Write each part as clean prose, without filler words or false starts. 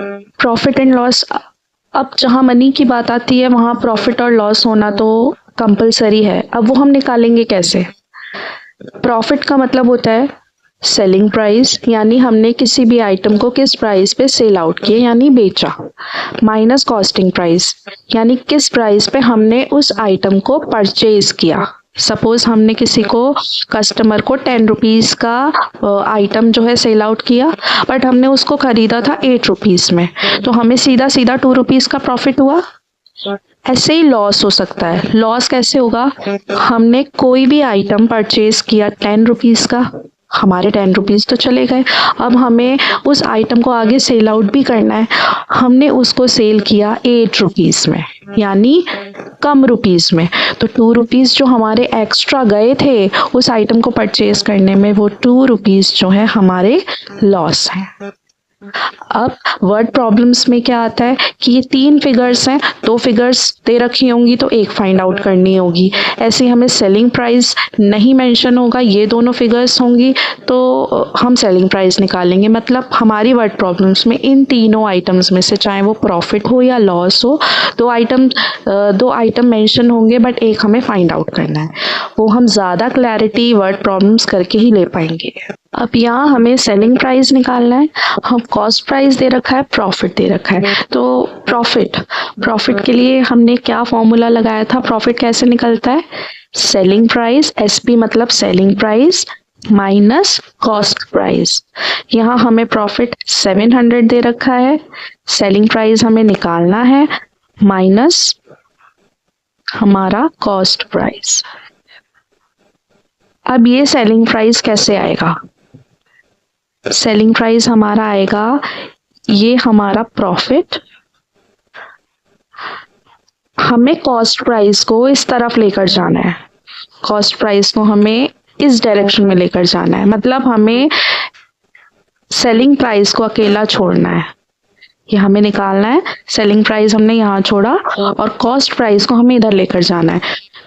Profit and loss, अब जहाँ money की बात आती है वहाँ प्रॉफिट और लॉस होना तो कंपलसरी है। अब वो हम निकालेंगे कैसे? प्रॉफिट का मतलब होता है सेलिंग प्राइस, यानी हमने किसी भी आइटम को किस प्राइस पे सेल आउट किया यानी बेचा, माइनस कॉस्टिंग प्राइस, यानी किस प्राइस पे हमने उस आइटम को परचेज किया। सपोज हमने किसी को कस्टमर को 10 रुपीज़ का आइटम जो है सेल आउट किया, बट हमने उसको खरीदा था 8 रुपीज़ में, तो हमें सीधा सीधा 2 रुपीज़ का प्रॉफिट हुआ। ऐसे ही लॉस हो सकता है। लॉस कैसे होगा? हमने कोई भी आइटम परचेज किया 10 रुपीज़ का, हमारे 10 रुपीज़ तो चले गए, अब हमें उस आइटम को आगे सेल आउट भी करना है। हमने उसको सेल किया 8 रुपीज़ में, यानी कम रुपीज़ में, तो 2 रुपीज़ जो हमारे एक्स्ट्रा गए थे उस आइटम को परचेज करने में, वो 2 रुपीज़ जो है हमारे लॉस हैं। अब वर्ड प्रॉब्लम्स में क्या आता है कि ये 3 फिगर्स हैं, 2 फिगर्स दे रखी होंगी तो एक फाइंड आउट करनी होगी। ऐसे हमें सेलिंग प्राइस नहीं मेंशन होगा, ये दोनों फिगर्स होंगी तो हम सेलिंग प्राइस निकालेंगे। मतलब हमारी वर्ड प्रॉब्लम्स में इन तीनों आइटम्स में से, चाहे वो प्रॉफिट हो या लॉस हो, दो आइटम मेंशन होंगे बट एक हमें फाइंड आउट करना है। वो हम ज़्यादा क्लैरिटी वर्ड प्रॉब्लम्स करके ही ले पाएंगे। अब यहाँ हमें सेलिंग प्राइस निकालना है, हम कॉस्ट प्राइस दे रखा है, प्रॉफिट दे रखा है। तो प्रॉफिट के लिए हमने क्या फॉर्मूला लगाया था? प्रॉफिट कैसे निकलता है? सेलिंग प्राइस, एसपी मतलब selling price minus cost price. यहाँ हमें प्रॉफिट 700 दे रखा है, सेलिंग प्राइस हमें निकालना है माइनस हमारा कॉस्ट प्राइस। अब ये सेलिंग प्राइस कैसे आएगा? सेलिंग प्राइस हमारा आएगा, ये हमारा प्रॉफिट, हमें कॉस्ट प्राइस को इस तरफ लेकर जाना है, कॉस्ट प्राइस को हमें इस डायरेक्शन में लेकर जाना है, मतलब हमें सेलिंग प्राइस को अकेला छोड़ना है। ये हमें निकालना है, सेलिंग प्राइस हमने यहाँ छोड़ा और कॉस्ट प्राइस को हमें इधर लेकर जाना है।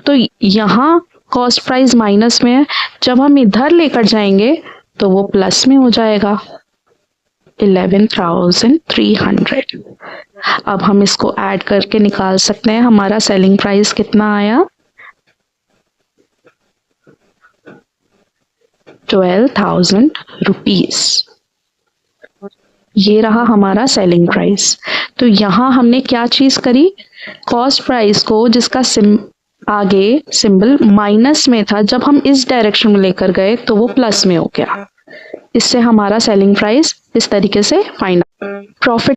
तो यहाँ कॉस्ट प्राइस माइनस में है, जब हम इधर लेकर जाएंगे तो वो प्लस में हो जाएगा 11,300। अब हम इसको ऐड करके निकाल सकते हैं, हमारा सेलिंग प्राइस कितना आया? 12,000 रुपीज। ये रहा हमारा सेलिंग प्राइस। तो यहाँ हमने क्या चीज करी? कॉस्ट प्राइस को, जिसका आगे सिंबल माइनस में था, जब हम इस डायरेक्शन में लेकर गए तो वो प्लस में हो गया। इससे हमारा सेलिंग प्राइस इस तरीके से फाइंड। प्रॉफिट